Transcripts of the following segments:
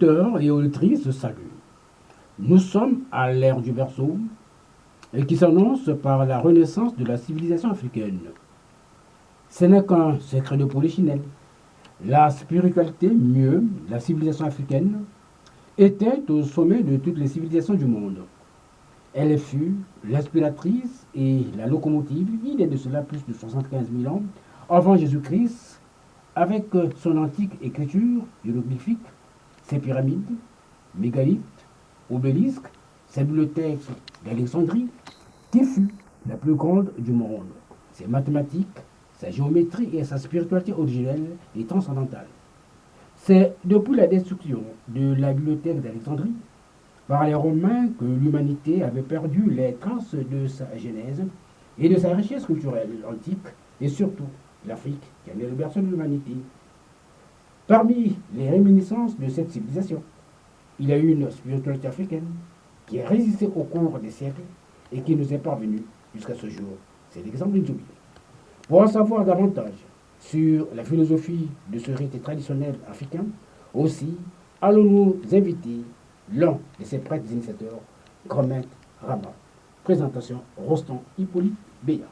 auditeurs et auditrices, salut. Nous sommes à l'ère du Verseau et qui s'annonce par la renaissance de la civilisation africaine. Ce n'est qu'un secret de polichinelle. La spiritualité, mieux, la civilisation africaine, était au sommet de toutes les civilisations du monde. Elle fut l'inspiratrice et la locomotive, il y a de cela plus de 75 000 ans, avant Jésus-Christ, avec son antique écriture hiéroglyphique, ses pyramides, mégalithes, obélisques, sa bibliothèque d'Alexandrie, qui fut la plus grande du monde. Ses mathématiques, sa géométrie et sa spiritualité originelle et transcendantale. C'est depuis la destruction de la bibliothèque d'Alexandrie par les Romains que l'humanité avait perdu les traces de sa genèse et de sa richesse culturelle antique, et surtout l'Afrique, qui en est le berceau de l'humanité. Parmi les réminiscences de cette civilisation, il y a eu une spiritualité africaine qui a résisté au cours des siècles et qui nous est parvenue jusqu'à ce jour. C'est l'exemple d'Inzobi. Pour en savoir davantage sur la philosophie de ce rite traditionnel africain, aussi, allons-nous inviter l'un de ses prêtres initiateurs, Grand Maître Rama. Présentation Rostand Hippolyte Béa.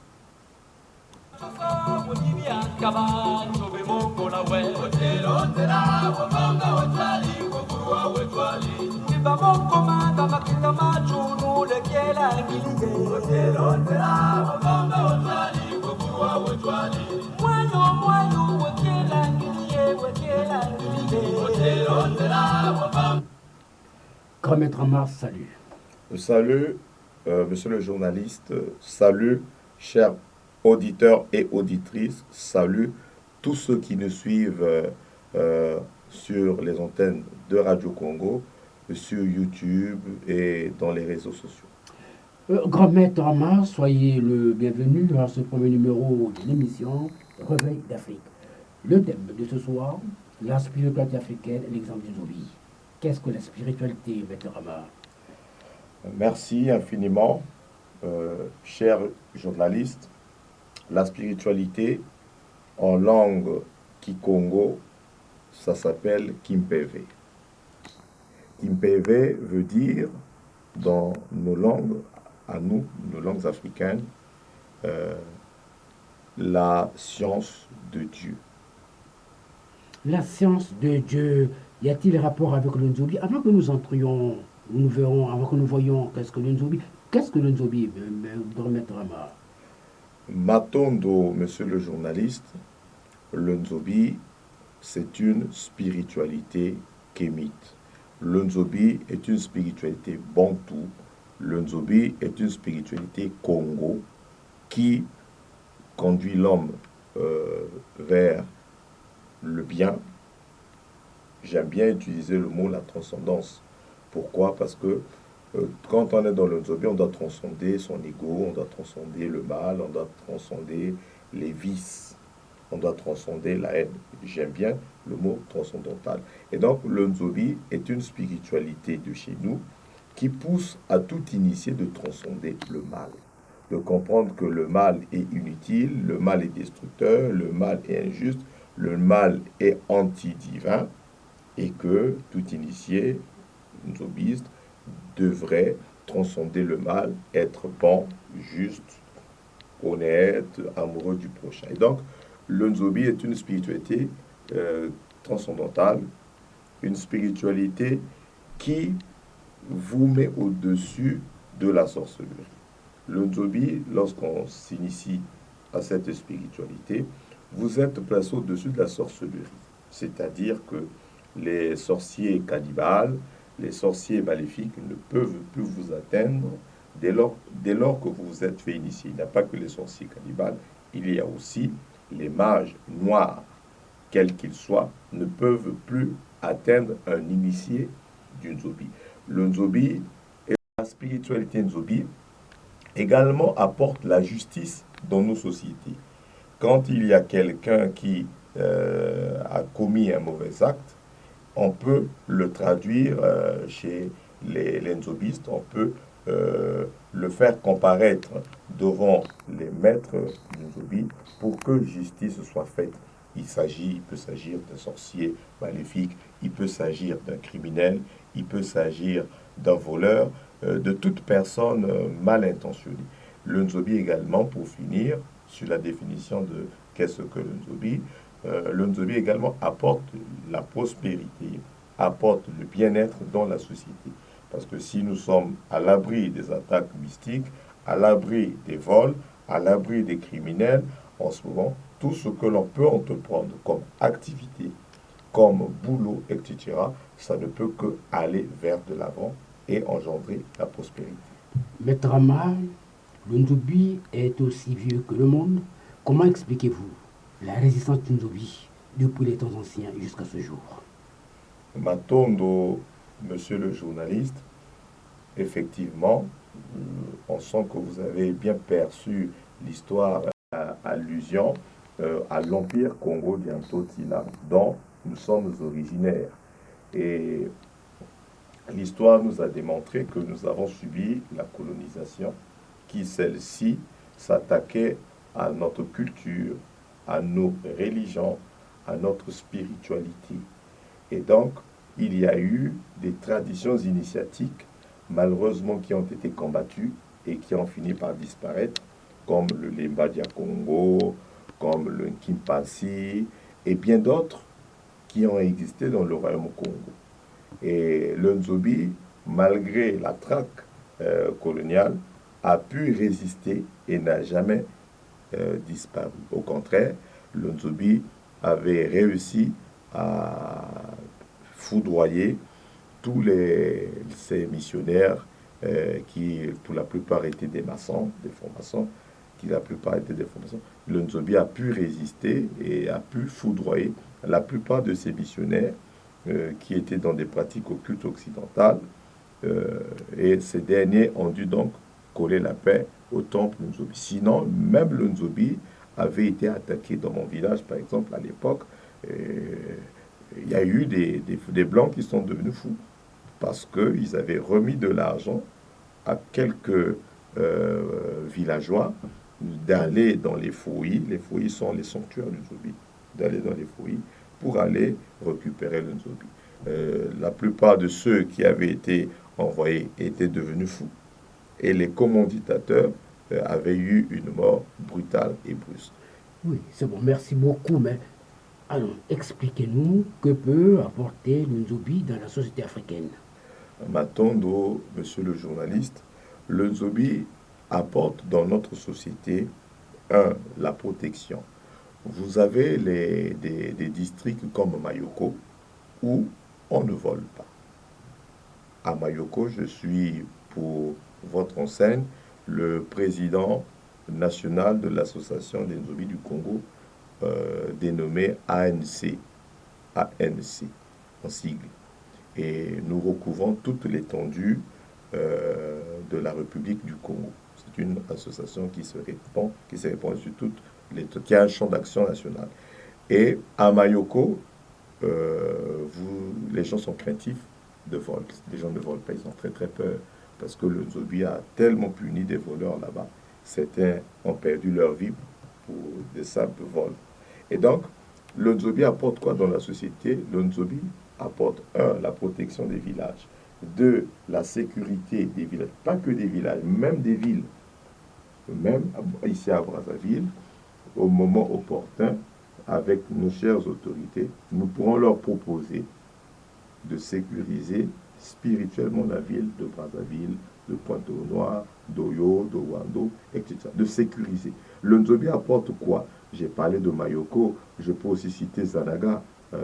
Grand Maître Rama, salut. Salut, monsieur le journaliste, salut, chers auditeurs et auditrices, salut tous ceux qui nous suivent sur les antennes de Radio Congo, sur YouTube et dans les réseaux sociaux. Grand Maître Rama, soyez le bienvenu à ce premier numéro de l'émission Réveil d'Afrique. Le thème de ce soir, la spiritualité africaine et l'exemple du Zobi. Qu'est-ce que la spiritualité, Maître Rama? Merci infiniment, chers journalistes. La spiritualité, en langue kikongo, ça s'appelle Kimpeve. Kimpeve veut dire, dans nos langues, à nous, nos langues africaines, la science de Dieu. La science de Dieu, y a-t-il rapport avec le Nzobi? Avant que nous entrions, nous verrons, avant que nous voyions qu'est-ce que le Nzobi, Grand Maître Rama? Matondo, monsieur le journaliste, le Nzobi, c'est une spiritualité kémite. Le Nzobi est une spiritualité bantou. Le Nzobi est une spiritualité Congo qui conduit l'homme vers le bien. J'aime bien utiliser le mot la transcendance. Pourquoi? Parce que quand on est dans le Nzobi, on doit transcender son ego, on doit transcender le mal, on doit transcender les vices, on doit transcender la haine. J'aime bien le mot transcendantal. Et donc, le Nzobi est une spiritualité de chez nous qui pousse à tout initié de transcender le mal, de comprendre que le mal est inutile, le mal est destructeur, le mal est injuste, le mal est anti-divin, et que tout initié, nzobiste, devrait transcender le mal, être bon, juste, honnête, amoureux du prochain. Et donc, le Nzobi est une spiritualité transcendantale, une spiritualité qui vous met au-dessus de la sorcellerie. Le Nzobi, lorsqu'on s'initie à cette spiritualité, vous êtes placé au-dessus de la sorcellerie. C'est-à-dire que les sorciers cannibales, les sorciers maléfiques ne peuvent plus vous atteindre dès lors que vous vous êtes fait initier. Il n'y a pas que les sorciers cannibales, il y a aussi les mages noirs, quels qu'ils soient, ne peuvent plus atteindre un initié du Nzobi. Le Nzobi et la spiritualité Nzobi également apporte la justice dans nos sociétés. Quand il y a quelqu'un qui a commis un mauvais acte, on peut le traduire chez les nzobistes, on peut le faire comparaître devant les maîtres du Nzobi pour que justice soit faite. Il peut s'agir d'un sorcier maléfique il peut s'agir d'un criminel, il peut s'agir d'un voleur, de toute personne mal intentionnée. Le Nzobi également, pour finir, sur la définition de qu'est-ce que le Nzobi également apporte la prospérité, apporte le bien-être dans la société. Parce que si nous sommes à l'abri des attaques mystiques, à l'abri des vols, à l'abri des criminels, en ce moment, tout ce que l'on peut entreprendre comme activité, comme boulot, etc., ça ne peut que aller vers de l'avant et engendrer la prospérité. Maître Amal, le Nzobi est aussi vieux que le monde. Comment expliquez-vous la résistance du Nzobi depuis les temps anciens jusqu'à ce jour? Matondo, monsieur le journaliste, effectivement, on sent que vous avez bien perçu l'histoire allusion à l'Empire Congo-Diantotila, dont nous sommes originaires. Et l'histoire nous a démontré que nous avons subi la colonisation, qui celle-ci s'attaquait à notre culture, à nos religions, à notre spiritualité. Et donc, il y a eu des traditions initiatiques, malheureusement, qui ont été combattues et qui ont fini par disparaître, comme le Lemba Dia Congo, comme le Kimpasi, et bien d'autres qui ont existé dans le royaume Congo. Et le Nzobi, malgré la traque coloniale, a pu résister et n'a jamais disparu. Au contraire, le Nzobi avait réussi à foudroyer tous ces missionnaires qui, pour la plupart, étaient des maçons, des francs-maçons, qui la plupart étaient des francs-maçons. Le Nzobi a pu résister et a pu foudroyer la plupart de ces missionnaires qui étaient dans des pratiques occultes occidentales. Et ces derniers ont dû donc coller la paix au temple Nzobi. Sinon, même le Nzobi avait été attaqué dans mon village, par exemple, à l'époque. Il y a eu des Blancs qui sont devenus fous parce qu'ils avaient remis de l'argent à quelques villageois d'aller dans les fouilles. Les fouilles sont les sanctuaires du Nzobi. D'aller dans les fouilles pour aller récupérer le Nzobi. La plupart de ceux qui avaient été envoyés étaient devenus fous. Et les commanditateurs avaient eu une mort brutale et brusque. Oui, c'est bon, merci beaucoup, mais alors, expliquez-nous que peut apporter le Nzobi dans la société africaine. Matondo, monsieur le journaliste, le Nzobi apporte dans notre société, la protection. Vous avez des districts comme Mayoko où on ne vole pas. À Mayoko, je suis, pour votre enseigne, le président national de l'association des Nzobi du Congo, dénommé ANC, en sigle. Et nous recouvrons toute l'étendue de la République du Congo. C'est une association qui se répand sur qui a un champ d'action national. Et à Mayoko, les gens sont craintifs de vol. Les gens ne volent pas, ils ont très très peur parce que le Nzobi a tellement puni des voleurs là-bas. Certains ont perdu leur vie pour des simples vols. Et donc, le Nzobi apporte quoi dans la société? Le Nzobi apporte, la protection des villages, 2, la sécurité des villages, pas que des villages, même des villes. Même ici à Brazzaville, au moment opportun, avec nos chères autorités, nous pourrons leur proposer de sécuriser spirituellement la ville de Brazzaville, de Pointe-au-Noir, d'Oyo, de Wando, etc. De sécuriser. Le Nzobi apporte quoi? J'ai parlé de Mayoko, je peux aussi citer Zanaga,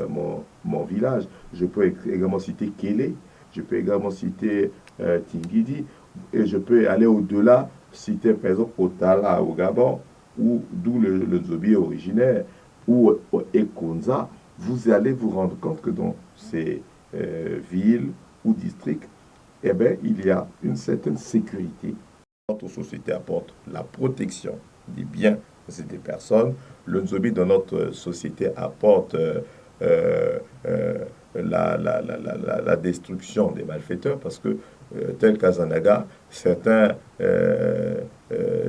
mon village. Je peux également citer Kélé, je peux également citer Tingidi, et je peux aller au-delà, citer par exemple Otala au Gabon, d'où le Nzobi est originaire, ou Ekonza. Vous allez vous rendre compte que dans ces villes ou districts, eh bien, il y a une certaine sécurité. Notre société apporte la protection des biens et des personnes. Le Nzobi dans notre société apporte la destruction des malfaiteurs parce que, tel qu'à Zanaga, certains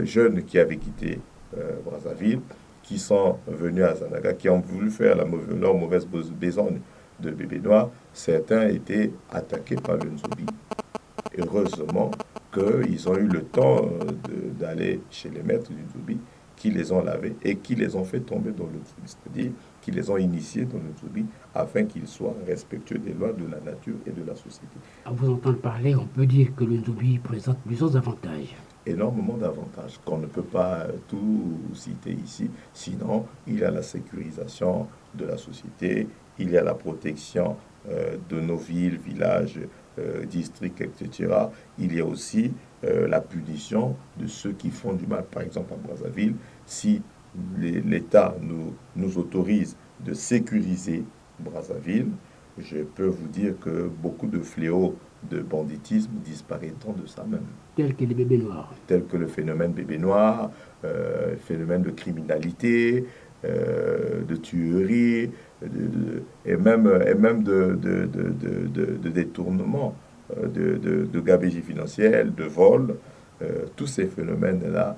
jeunes qui avaient quitté Brazzaville, qui sont venus à Zanaga, qui ont voulu faire leur mauvaise besogne de bébés noirs, certains étaient attaqués par le Nzobi. Heureusement qu'ils ont eu le temps d'aller chez les maîtres du Nzobi, qui les ont lavés et qui les ont fait tomber dans le Nzobi, c'est-à-dire qui les ont initiés dans le Nzobi afin qu'ils soient respectueux des lois de la nature et de la société. À vous entendre parler, on peut dire que le Nzobi présente plusieurs avantages. Énormément d'avantages qu'on ne peut pas tout citer ici. Sinon, il y a la sécurisation de la société, il y a la protection de nos villes, villages, districts, etc. Il y a aussi la punition de ceux qui font du mal. Par exemple, à Brazzaville, si l'État nous autorise de sécuriser Brazzaville, je peux vous dire que beaucoup de fléaux de banditisme disparaîtront de ça même. Tels que les bébés noirs. Tels que le phénomène bébé noir, phénomène de criminalité, de tuerie, et même de détournement, de gabegie financière, de vol. Tous ces phénomènes-là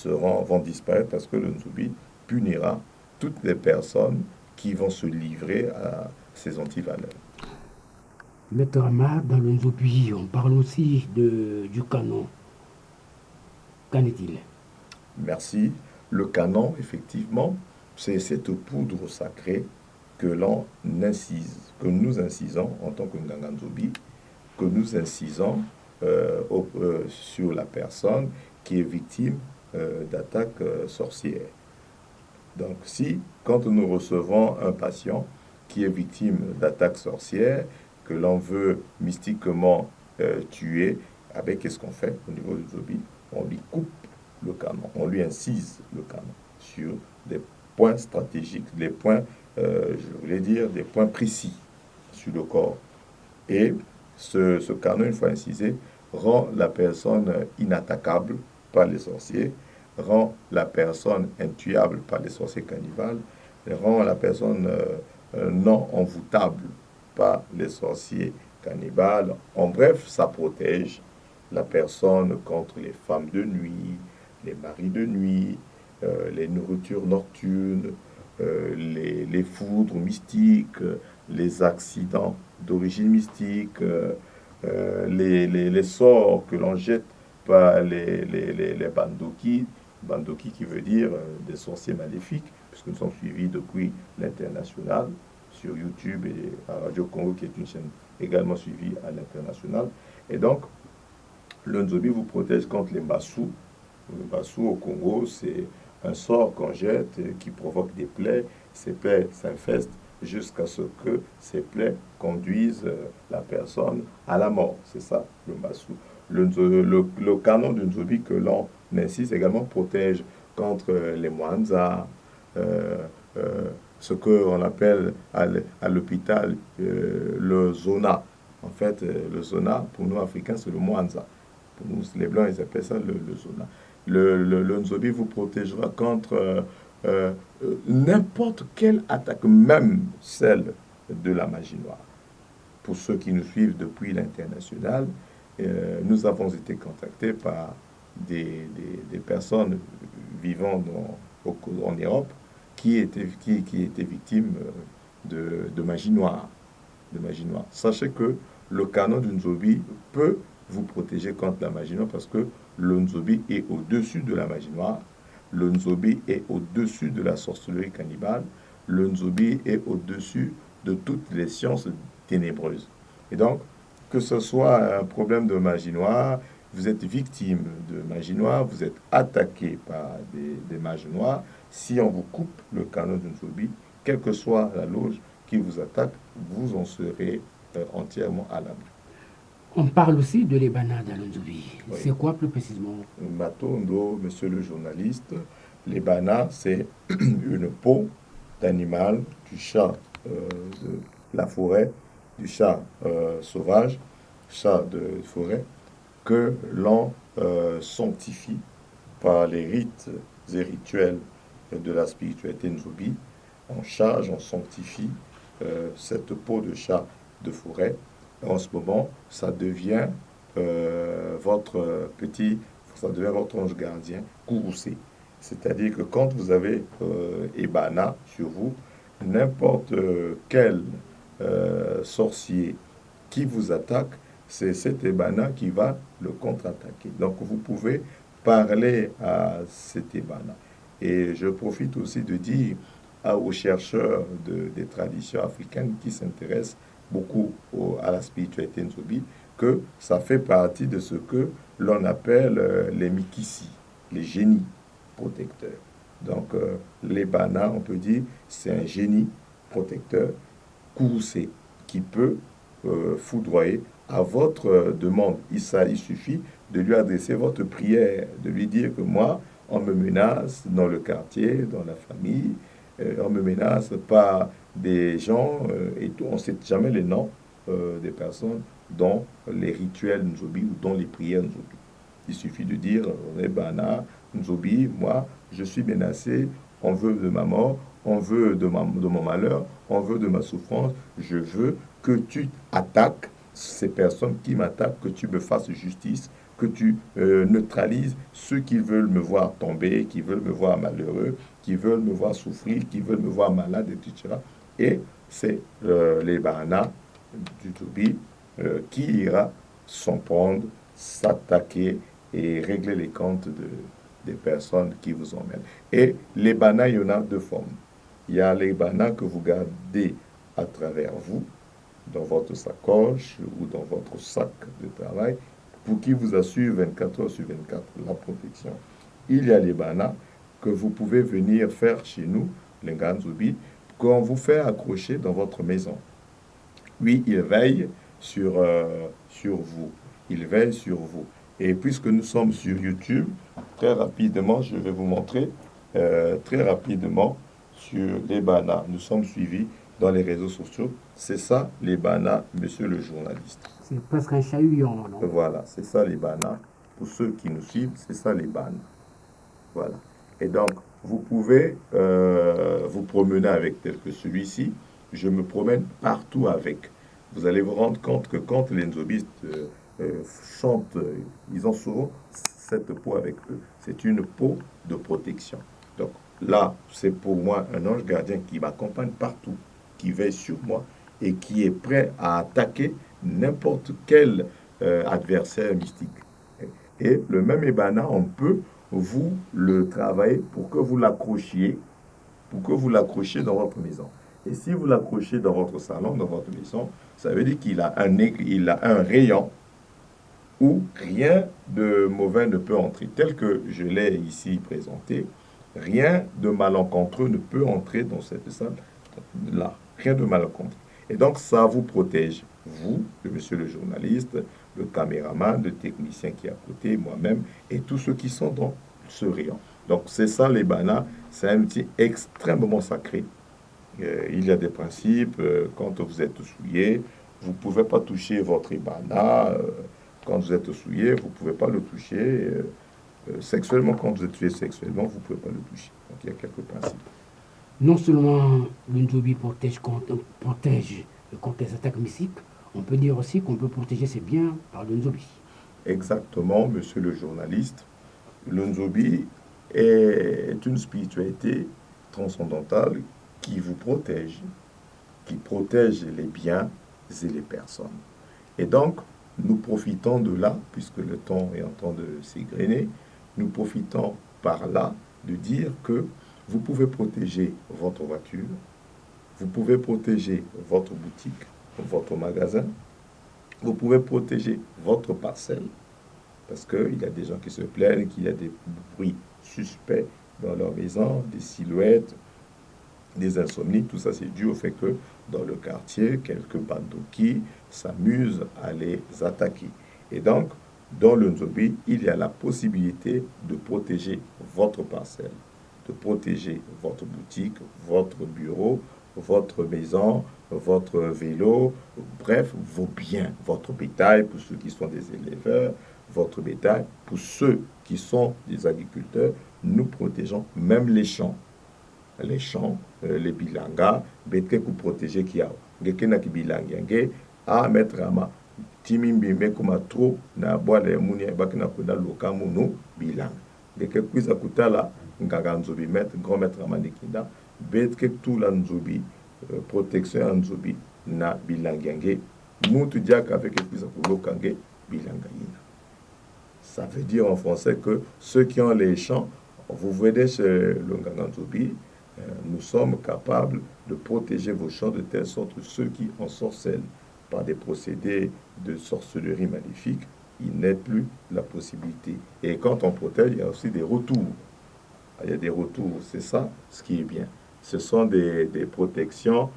vont disparaître parce que le Nzobi punira toutes les personnes qui vont se livrer à ces antivaleurs. Maître Amar, dans le Nzobi, on parle aussi du canon. Qu'en est-il? Merci. Le canon, effectivement, c'est cette poudre sacrée que l'on incise, que nous incisons en tant que Nganga Nzobi, que nous incisons sur la personne qui est victime d'attaques sorcières. Donc si, quand nous recevons un patient qui est victime d'attaques sorcières, que l'on veut mystiquement tuer, qu'est-ce qu'on fait au niveau du Nzobi? On lui coupe le canon, on lui incise le canon sur des points stratégiques, des points, je voulais dire, des points précis sur le corps. Et ce canon, une fois incisé, rend la personne inattaquable par les sorciers, rend la personne intuable par les sorciers cannibales, et rend la personne non envoûtable par les sorciers cannibales. En bref, ça protège la personne contre les femmes de nuit, les maris de nuit, les nourritures nocturnes, les foudres mystiques, les accidents d'origine mystique, les sorts que l'on jette par les bandoki. Bandoki qui veut dire des sorciers maléfiques, puisque nous sommes suivis depuis l'international sur YouTube et à Radio Congo, qui est une chaîne également suivie à l'international. Et donc, le Nzobi vous protège contre les Mbassou. Le Mbassou au Congo, c'est un sort qu'on jette qui provoque des plaies. Ces plaies s'infestent jusqu'à ce que ces plaies conduisent la personne à la mort. C'est ça, le Mbassou. Le canon du Nzobi que l'on insiste également protège contre les Mwanza, ce qu'on appelle à l'hôpital le zona. En fait, le zona, pour nous Africains, c'est le Mwanza. Pour nous, les Blancs, ils appellent ça le zona. Le Nzobi vous protégera contre n'importe quelle attaque, même celle de la magie noire. Pour ceux qui nous suivent depuis l'international, nous avons été contactés par des personnes vivant en Europe qui étaient victimes de magie noire. Sachez que le canon du Nzobi peut vous protéger contre la magie noire parce que le Nzobi est au-dessus de la magie noire, le Nzobi est au-dessus de la sorcellerie cannibale, le Nzobi est au-dessus de toutes les sciences ténébreuses. Et donc, que ce soit un problème de magie noire, vous êtes victime de magie noire, vous êtes attaqué par des mages noirs, si on vous coupe le canon du Nzobi, quelle que soit la loge qui vous attaque, vous en serez entièrement à l'abri. On parle aussi de l'Ebana dans le Nzobi. Oui. C'est quoi plus précisément? Matondo, monsieur le journaliste, l'Ebana, c'est une peau d'animal, du chat de la forêt, du chat sauvage, chat de forêt, que l'on sanctifie par les rites et rituels de la spiritualité Nzobi. On charge, on sanctifie cette peau de chat de forêt. En ce moment, ça devient votre ange gardien, Kouroussé. C'est-à-dire que quand vous avez Ebana sur vous, n'importe quelle sorcier qui vous attaque, c'est cet Ebana qui va le contre-attaquer. Donc vous pouvez parler à cet Ebana. Et je profite aussi de dire aux chercheurs des traditions africaines qui s'intéressent beaucoup à la spiritualité Nzobi que ça fait partie de ce que l'on appelle les Mikisi, les génies protecteurs. Donc l'Ebana, on peut dire, c'est un génie protecteur courroucé qui peut foudroyer à votre demande. Il suffit de lui adresser votre prière, de lui dire que moi, on me menace dans le quartier, dans la famille, on me menace par des gens, et tout, on ne sait jamais les noms des personnes dont les rituels Nzobi ou dont les prières Nzobi. Il suffit de dire, Ebana, Nzobi, moi, je suis menacé, on veut de ma mort, on veut de mon malheur, on veut de ma souffrance, je veux que tu attaques ces personnes qui m'attaquent, que tu me fasses justice, que tu neutralises ceux qui veulent me voir tomber, qui veulent me voir malheureux, qui veulent me voir souffrir, qui veulent me voir malade, etc. Et c'est l'Ebana du Nzobi qui ira s'en prendre, s'attaquer et régler les comptes des personnes qui vous emmènent. Et l'Ebana, il y en a deux formes. Il y a l'Ebana que vous gardez à travers vous, dans votre sacoche ou dans votre sac de travail, pour qui vous assure 24 heures sur 24 la protection. Il y a l'Ebana que vous pouvez venir faire chez nous, les Nzobi, qu'on vous fait accrocher dans votre maison. Lui, il veille sur vous. Il veille sur vous. Et puisque nous sommes sur YouTube, très rapidement, je vais vous montrer très rapidement sur l'Ebana. Nous sommes suivis dans les réseaux sociaux. C'est ça l'Ebana, monsieur le journaliste. C'est presque un chat-huant, non? Voilà, c'est ça l'Ebana. Pour ceux qui nous suivent, c'est ça l'Ebana. Voilà. Et donc, vous pouvez vous promener avec tel que celui-ci. Je me promène partout avec. Vous allez vous rendre compte que quand les nzobistes chantent, ils ont souvent cette peau avec eux. C'est une peau de protection. Donc là, c'est pour moi un ange gardien qui m'accompagne partout, qui veille sur moi et qui est prêt à attaquer n'importe quel adversaire mystique. Et le même Ebana, on peut vous le travailler pour que vous l'accrochiez, dans votre maison. Et si vous l'accrochez dans votre salon, dans votre maison, ça veut dire qu'il a un rayon où rien de mauvais ne peut entrer. Tel que je l'ai ici présenté, rien de malencontreux ne peut entrer dans cette salle-là. Rien de malencontreux. Et donc, ça vous protège, vous, le monsieur le journaliste, le caméraman, le technicien qui est à côté, moi-même, et tous ceux qui sont dans ce rayon. Donc, c'est ça, l'Ebana. C'est un outil extrêmement sacré. Il y a des principes. Quand vous êtes souillé, vous ne pouvez pas toucher votre Ebana. Quand vous êtes souillé, vous ne pouvez pas le toucher. Sexuellement, quand vous êtes tué sexuellement, vous ne pouvez pas le toucher. Donc, il y a quelques principes. Non seulement le Nzobi protège contre les attaques mystiques, on peut dire aussi qu'on peut protéger ses biens par le Nzobi. Exactement, monsieur le journaliste. Le Nzobi est une spiritualité transcendantale qui vous protège, qui protège les biens et les personnes. Et donc, nous profitons de là, puisque le temps est en train de s'égrener, nous profitons par là de dire que vous pouvez protéger votre voiture, vous pouvez protéger votre boutique, votre magasin, vous pouvez protéger votre parcelle, parce qu'il y a des gens qui se plaignent qu'il y a des bruits suspects dans leur maison, des silhouettes, des insomnies. Tout ça, c'est dû au fait que dans le quartier, quelques bandoki s'amusent à les attaquer. Et donc, dans le Nzobi, il y a la possibilité de protéger votre parcelle, de protéger votre boutique, votre bureau, votre maison, votre vélo, bref, vos biens, votre bétail pour ceux qui sont des éleveurs, votre bétail pour ceux qui sont des agriculteurs. Nous protégeons même les champs, les bilanga, betke pour protéger qui a, gekena ki bilangiange, a mettre à ma timimbi kuma trop na boile munia bakina koda loka munu bilang. Geke kuiza kutala ngaga Nzobi maître grand maître amandikinda betke tout la Nzobi protection Nzobi na bilangiange mutu diaka avec ekuisa kolokange bilangaina. Ça veut dire en français que ceux qui ont les champs, vous voyez chez le Nganga Nzobi, nous sommes capables de protéger vos champs de telle sorte que ceux qui ensorcellent par des procédés de sorcellerie maléfique, il n'est plus la possibilité. Et quand on protège, il y a aussi des retours. Il y a des retours, c'est ça ce qui est bien. Ce sont des protections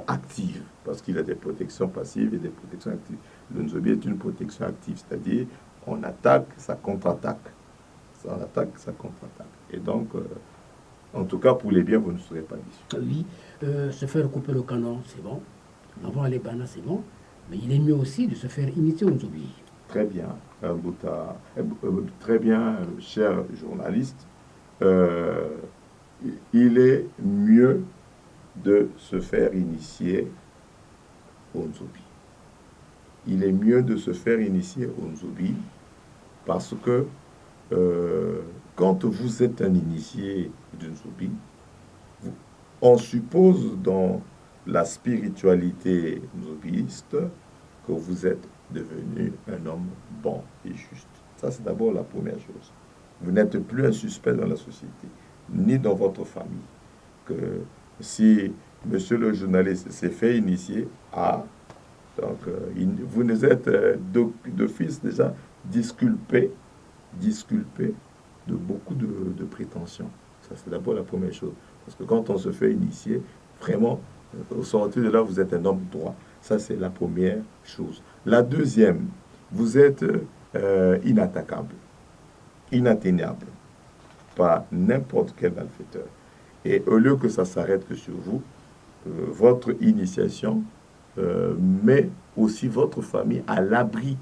actives, parce qu'il y a des protections passives et des protections actives. Le Nzobi est une protection active, c'est-à-dire on attaque, ça contre-attaque. On attaque, ça contre-attaque. Et donc, en tout cas, pour les biens, vous ne serez pas déçus. Oui, se faire couper le canon, c'est bon. Avoir les banas, c'est bon. Mais il est mieux aussi de se faire initier au Nzobi. Très bien, très bien, cher journaliste. Il est mieux de se faire initier au Nzobi. Il est mieux de se faire initier au Nzobi parce que quand vous êtes un initié du Nzobi, on suppose dans la spiritualité nzobiste que vous êtes devenu un homme bon et juste. Ça, c'est d'abord la première chose. Vous n'êtes plus un suspect dans la société, ni dans votre famille. Que si monsieur le journaliste s'est fait initier, donc vous nous êtes d'office déjà disculpé de beaucoup de prétentions. Ça, c'est d'abord la première chose. Parce que quand on se fait initier, vraiment, au sortir de là, vous êtes un homme droit. Ça, c'est la première chose. La deuxième, vous êtes inattaquable, inatteignable par n'importe quel malfaiteur. Et au lieu que ça s'arrête que sur vous, votre initiation met aussi votre famille à l'abri.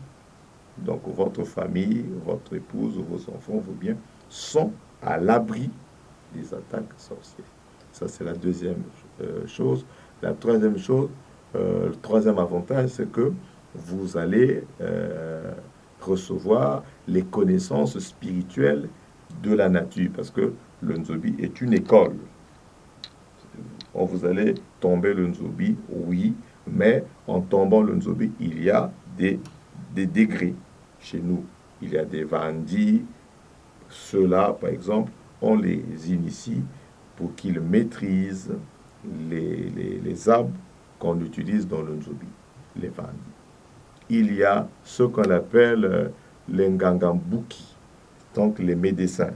Donc votre famille, votre épouse, vos enfants, vos biens sont à l'abri des attaques sorcières. Ça, c'est la deuxième chose. La troisième chose, le troisième avantage, c'est que vous allez recevoir les connaissances spirituelles de la nature, parce que le Nzobi est une école. Vous allez tomber le Nzobi, oui, mais en tombant le Nzobi, il y a des degrés chez nous. Il y a des Vandis. Ceux-là, par exemple, on les initie pour qu'ils maîtrisent les arbres qu'on utilise dans le Nzobi, les Vandis. Il y a ce qu'on appelle les Ngangambuki, donc les médecins,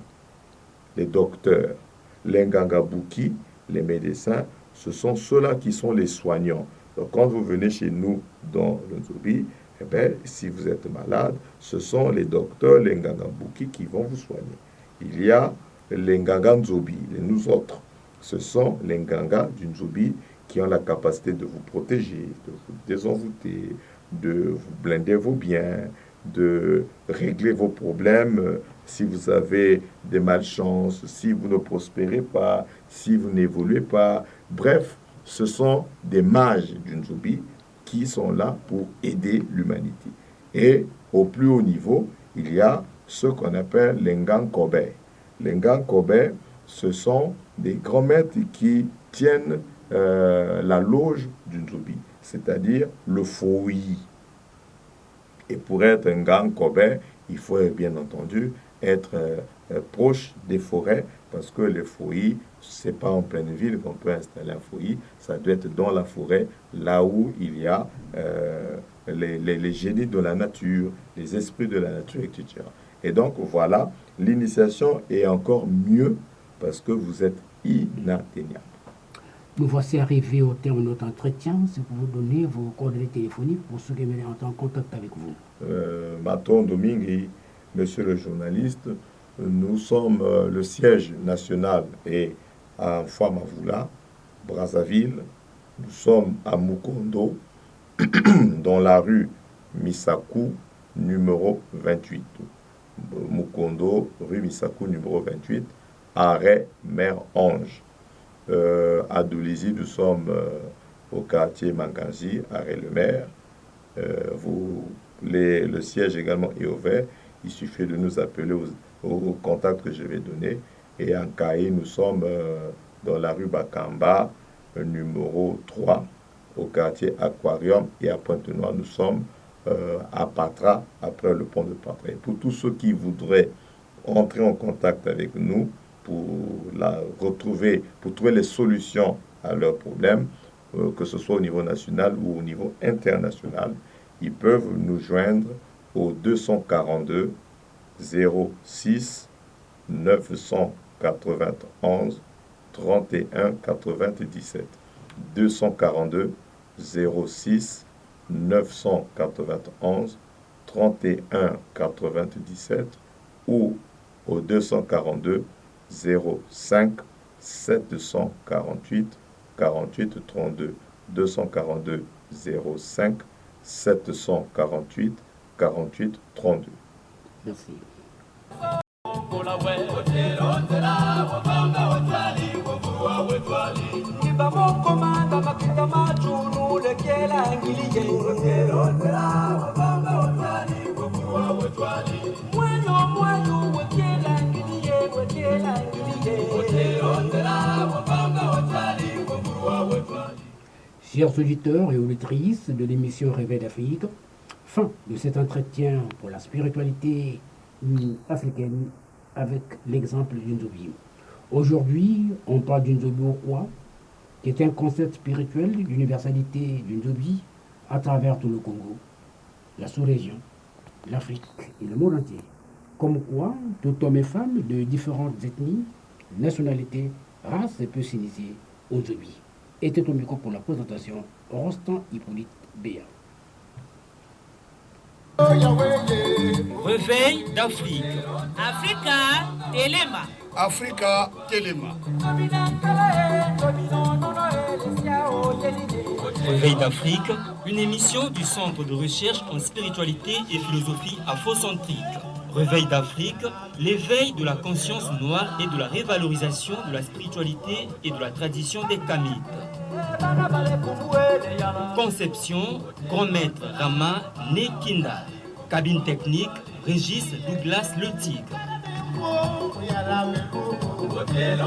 les docteurs. Les Ngangambuki, les médecins, ce sont ceux-là qui sont les soignants. Donc quand vous venez chez nous dans le Nzobi, eh bien, si vous êtes malade, ce sont les docteurs, les Ngangambuki qui vont vous soigner. Il y a les Nganga Nzobi, nous autres. Ce sont les Nganga du Nzobi qui ont la capacité de vous protéger, de vous désenvoûter, de vous blinder vos biens, de régler vos problèmes. Si vous avez des malchances, si vous ne prospérez pas, si vous n'évoluez pas. Bref, ce sont des mages du Nzobi qui sont là pour aider l'humanité. Et au plus haut niveau, il y a ce qu'on appelle les Ngankobe. Les Ngankobe, ce sont des grands maîtres qui tiennent la loge du Nzobi, c'est-à-dire le fouillis. Et pour être un Ngankobe, il faut bien entendu être proche des forêts, parce que les fouillis, ce n'est pas en pleine ville qu'on peut installer un fouillis, ça doit être dans la forêt, là où il y a les génies de la nature, les esprits de la nature, etc. Et donc voilà, l'initiation est encore mieux parce que vous êtes inatteignable. Nous voici arrivés au terme de notre entretien. C'est pour vous donner vos coordonnées téléphoniques pour ceux qui veulent entrer en contact avec vous. Maton Domingue, monsieur le journaliste, nous sommes le siège national est à Famavoula, Brazzaville. Nous sommes à Mukondo, dans la rue Misakou, numéro 28. Mukondo, rue Misakou, numéro 28, arrêt Mère Ange. À Doulizy, nous sommes au quartier Manganzi, arrêt Le Maire. Le siège également est ouvert. Il suffit de nous appeler au contact que je vais donner. Et en Kaï, nous sommes dans la rue Bakamba, numéro 3, au quartier Aquarium, et à Pointe-Noire, nous sommes à Patra, après le pont de Patra. Et pour tous ceux qui voudraient entrer en contact avec nous pour trouver les solutions à leurs problèmes, que ce soit au niveau national ou au niveau international, ils peuvent nous joindre au 242 06 991 31 97. 242 06 991 31 97 ou au 242 05 748 48 32. 242 05 748 48 32. Merci. Chers auditeurs et auditrices de l'émission Réveil d'Afrique, fin de cet entretien pour la spiritualité africaine avec l'exemple d'Unzobi. Aujourd'hui, on parle d'Unzobi Okwa, qui est un concept spirituel d'universalité d'Unzobi à travers tout le Congo, la sous-région, l'Afrique et le monde entier. Comme quoi, tout homme et femme de différentes ethnies, nationalités, races peut s'initier aux Unzobi. Était au micro pour la présentation, Rostand Hippolyte Béa. Réveil d'Afrique. Africa Telema. Africa Telema. Réveil d'Afrique, une émission du Centre de recherche en spiritualité et philosophie afrocentrique. Réveil d'Afrique, l'éveil de la conscience noire et de la révalorisation de la spiritualité et de la tradition des Kamites. Conception, grand maître Rama Nekinda. Cabine technique, Régis Douglas Le Tigre. Hotel,